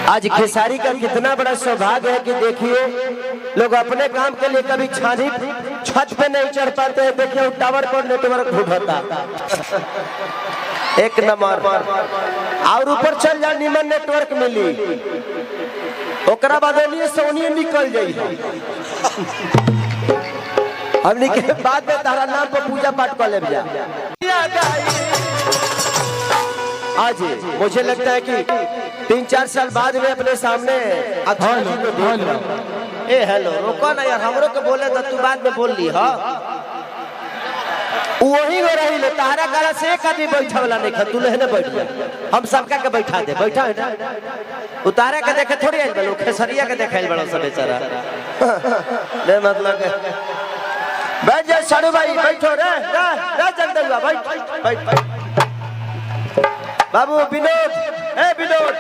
आज खेसारी का कितना बड़ा सौभाग्य है कि देखिए लोग अपने काम के लिए कभी छानी छत पे नहीं चढ़ पाते हैं। देखिए टावर पर नेटवर्क ढूंढता एक नंबर और ऊपर चल जा निमन नेटवर्क मिली ओकरा बाद सोनिए निकल जाई हमने के बाद में तारा नाम पर पूजा पाठ कर ले जा। आज मुझे लगता है कि 3-4 साल बाद में अपने सामने ए हेलो रोको ना यार हमरो के बोले तो तू बाद में बोल ली हा वही हो रही ले तारा गाला से एक आदमी बैठा वाला नहीं खा तू लेने बैठ जा हम सबका के बैठा दे बैठा है उतारे के देखे थोड़ी आइल बलो खेसरिया के देखाइल बड़ा सब बेचारा ले मतलब बैठ जा साड़ू भाई बैठो रे रे जगदुआ बैठ बाबू विनोद ए विनोद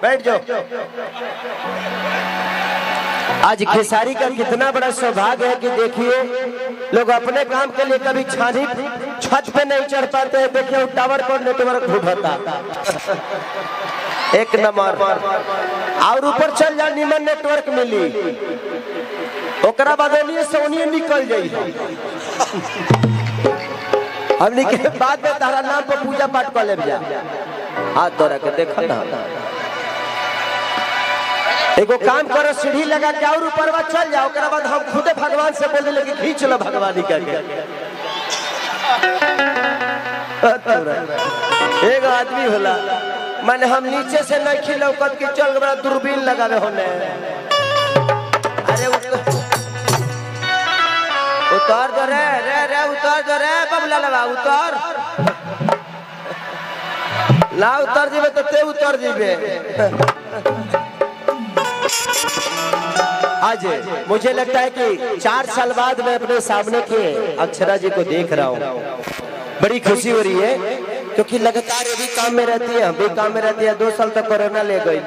बैठ जाओ। आज खेसारी का कितना बड़ा सौभाग्य है कि देखिए लोग अपने काम के लिए कभी छानी छत पे नहीं चढ़ पाते हैं। देखिए टावर पर नेटवर्क ढूंढता एक नंबर और ऊपर चल जा निमन नेटवर्क मिली ओकरा बाद सोनिए निकल जाई हमने के बाद में तारा नाम पर पूजा पाठ कर ले जा हाथ तोरा के देखा ना एगो काम करो सीढ़ी लगा के और ऊपर चल जाओ ओकरा बाद हम खुदे भगवान से बोल देले कि खींच लो भगवानी का एक आदमी होला माने हम नीचे से नहीं खिलौकत के चल बड़ा दूरबीन लगावे होने अरे उतार दो रे रे रे उतार दो रे बबला लगा उतार ला उतार जीवे तो ते उतार जीवे। आज मुझे लगता है कि 4 साल बाद मैं अपने सामने के अक्षरा जी को देख रहा हूँ बड़ी खुशी हो रही है क्योंकि लगातार ये भी काम में रहती है हम भी काम में रहती है 2 साल तक कोरोना ले गई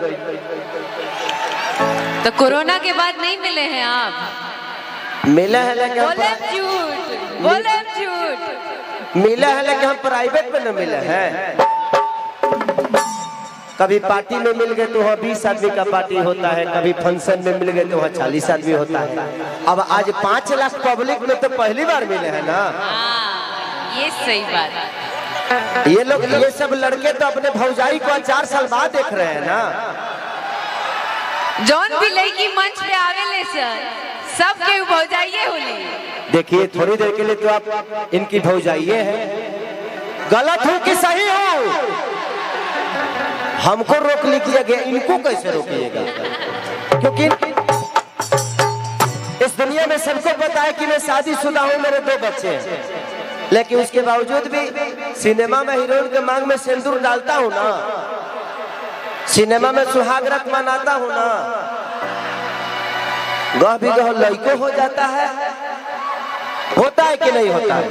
तो कोरोना के बाद नहीं मिले हैं आप मिला है लेकिन बोले झूठ मिला है लेकिन हम प्राइवेट में न मिले हैं। कभी पार्टी में मिल गए तो वहाँ 20 आदमी का पार्टी होता है कभी फंक्शन में मिल गए तो वहाँ 40 आदमी होता है। अब आज 5 लाख पब्लिक में तो पहली बार मिले हैं ना ये सही बात ये लोग ये सब लड़के तो अपने भौजाई को 4 साल बाद देख रहे हैं ना जौन भी लड़की मंच पे आवेले सर सब के भौजाइये होली। देखिए थोड़ी देर के लिए तो आप इनकी भौजाइये हैं गलत हो कि सही हो हमको रोक लिया गया इनको कैसे रोकिएगा क्योंकि इस दुनिया में सबको पता है कि मैं शादीशुदा हूँ मेरे 2 बच्चे हैं लेकिन उसके बावजूद भी सिनेमा में हीरोइन के मांग में सिंदूर डालता हूँ ना सिनेमा में सुहाग रात मनाता हूँ ना गह भी गह लड़को हो जाता है होता है कि नहीं होता है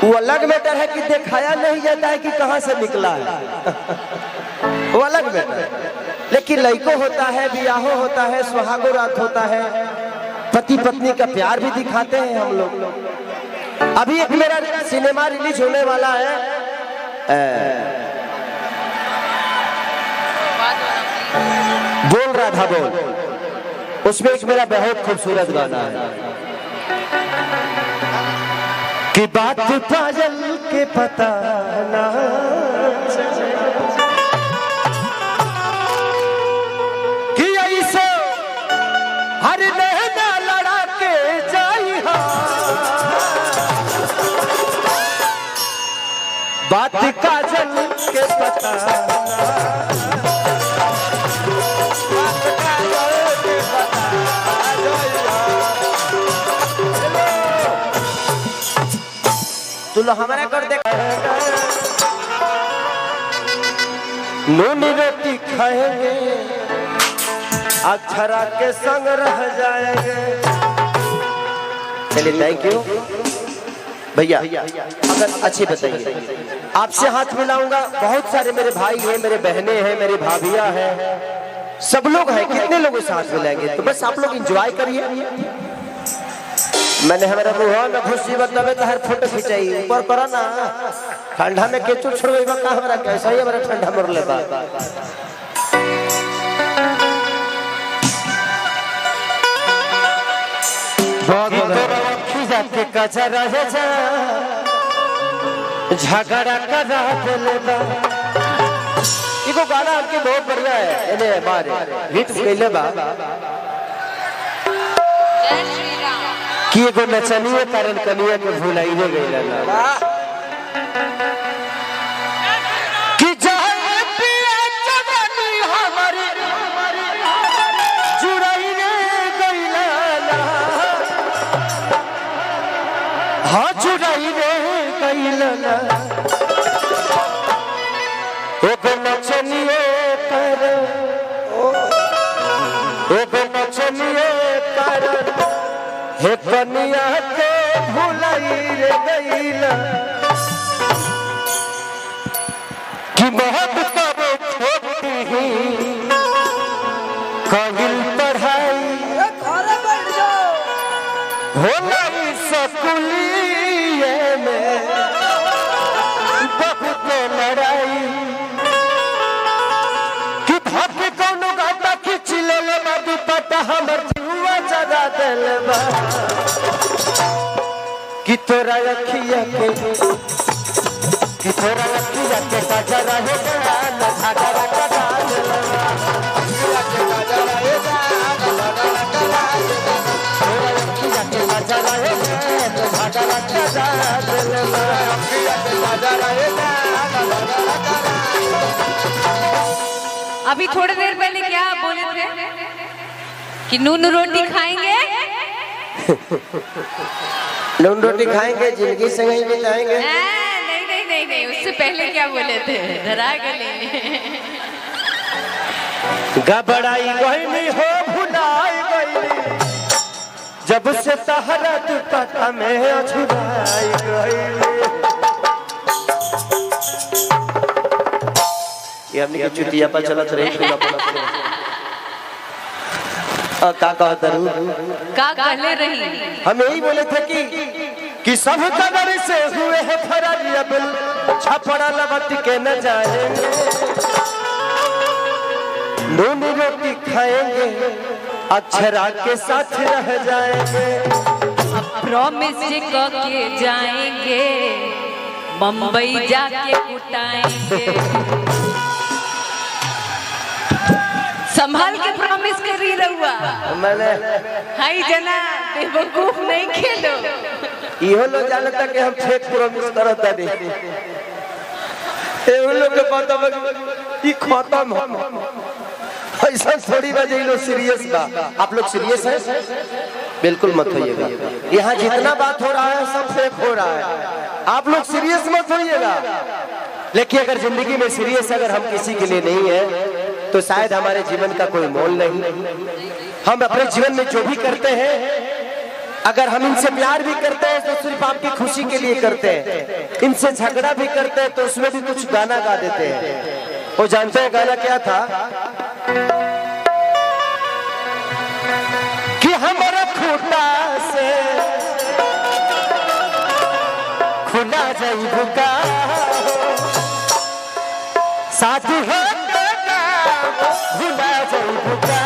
वो अलग मैटर है कि दिखाया नहीं जाता है कि कहां से निकला है वो अलग मैटर है लेकिन लड़को होता है बियाहो होता है सुहागो रात होता है पति पत्नी का प्यार भी दिखाते हैं हम लोग। अभी एक मेरा सिनेमा रिलीज होने वाला है बोल रहा था बोल उसमें एक मेरा बहुत खूबसूरत गाना है कि बात पागल के पता ना कि ऐसे हर नैना लड़ा के जाई बात काजल के पता तू लो हमारा कर दे नूनी रोटी खाएंगे अक्षरा के संग रह जाएंगे। चलिए थैंक यू भैया अगर अच्छी बताइए आपसे हाथ मिलाऊंगा बहुत सारे मेरे भाई हैं मेरे बहनें हैं मेरी भाभियां हैं सब लोग हैं कितने लोगों से हाथ मिलाएंगे तो बस आप लोग एंजॉय करिए। मैंने हमारा मुँह में खुशी बतावे तो हर फोटो खिंचाई ऊपर करा ना ठंडा में केचू छोड़वे का हमारा कैसा ही हमारा ठंडा मर ले बा के कचा रहे जा झगड़ा करा देले बा। एगो गाना आपके बहुत बढ़िया है, एने मारे हिट कइले बा कि एगो नचनिए कारण कनिया के भुलाइले गइला ना कि जाए पिया जवानी हमारी जुड़ाइले गइला ना, हाँ जुड़ाइले गइला ना। एगो नचनिए कारण हे कनिया के भुलाइले गइला कि बहुत कब छोटी ही कहिल पढ़ाई होला स्कूलिए में बहुत लड़ाई कि भाग कौनो गाता खींच ले बा दुपट्टा हमर जीवा जगा देल बा कि तोरा अखिया के काजा रहे ना झगड़ा कटा देला अखिया के काजा रहे ना अखिया के काजा रहे ना झगड़ा कटा देला अखिया के काजा रहे ना। अभी थोड़ी देर पहले क्या आप बोले थे कि नून रोटी खाएंगे? नून रोटी खाएंगे, जिंदगी संग ही बिताएंगे। नहीं, उससे पहले क्या बोले थे? डरा गए। घबराई गई हो भुलाई गई जब से तहरा दुपट्टा में अछुराई गई। ये हमने की चुटिया पर चलत रहे का कहले रही। हम यही बोले थे कि सब कदर से हुए हैं फरार, अब छपड़ा लबट के न जाएंगे, नून रोटी खाएंगे, अक्षरा के साथ रह जाएंगे। प्रॉमिस करके जाएंगे, बम्बई जाके कुटाएंगे। संभाल के प्रॉमिस करी रहुआ। मैंने हाई जना बेवकूफ नहीं खेलो। इहो लोग जानता कि हम फेक प्रॉमिस करता नहीं। ए उन लोग के पता बा ई खत्म हो ऐसा थोड़ी ना जे लोग सीरियस बा। आप लोग सीरियस हैं? बिल्कुल मत होइएगा। यहाँ जितना बात हो रहा है सब फेक हो रहा है, आप लोग सीरियस मत होइएगा। लेकिन अगर जिंदगी में सीरियस अगर हम किसी के लिए नहीं है तो शायद हमारे जीवन का कोई मोल नहीं। हम अपने जीवन में जो भी करते हैं, अगर हम इनसे प्यार भी करते हैं तो सिर्फ आपकी खुशी के लिए करते हैं, इनसे झगड़ा भी करते हैं तो उसमें भी कुछ गाना गा देते हैं। वो जानते हैं गाना क्या था कि हमारा खूंटा से खुला जाई भुका साथी हो भुला जाई भुका